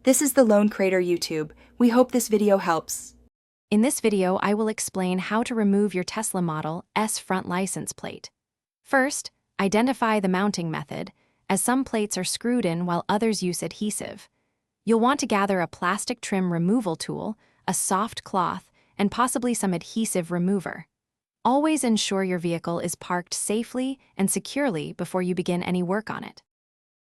This is the Lone Crater YouTube. We hope this video helps. In this video, I will explain how to remove your Tesla Model S front license plate. First, identify the mounting method, as some plates are screwed in while others use adhesive. You'll want to gather a plastic trim removal tool, a soft cloth, and possibly some adhesive remover. Always ensure your vehicle is parked safely and securely before you begin any work on it.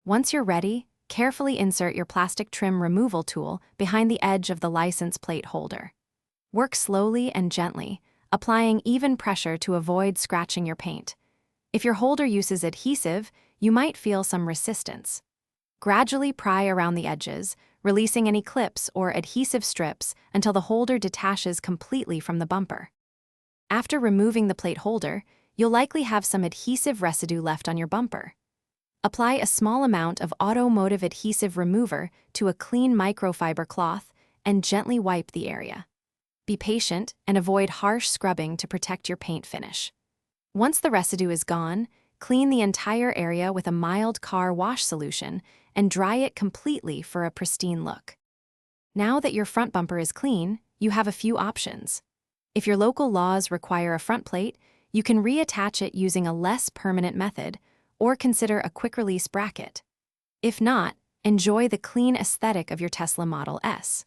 Once you're ready, carefully insert your plastic trim removal tool behind the edge of the license plate holder. Work slowly and gently, applying even pressure to avoid scratching your paint. If your holder uses adhesive, you might feel some resistance. Gradually pry around the edges, releasing any clips or adhesive strips until the holder detaches completely from the bumper. After removing the plate holder, you'll likely have some adhesive residue left on your bumper. Apply a small amount of automotive adhesive remover to a clean microfiber cloth and gently wipe the area. Be patient and avoid harsh scrubbing to protect your paint finish. Once the residue is gone, clean the entire area with a mild car wash solution and dry it completely for a pristine look. Now that your front bumper is clean, you have a few options. If your local laws require a front plate, you can reattach it using a less permanent method, or consider a quick-release bracket. If not, enjoy the clean aesthetic of your Tesla Model S.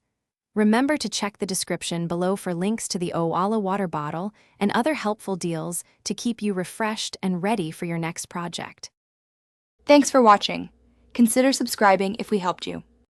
Remember to check the description below for links to the Owala water bottle and other helpful deals to keep you refreshed and ready for your next project. Thanks for watching. Consider subscribing if we helped you.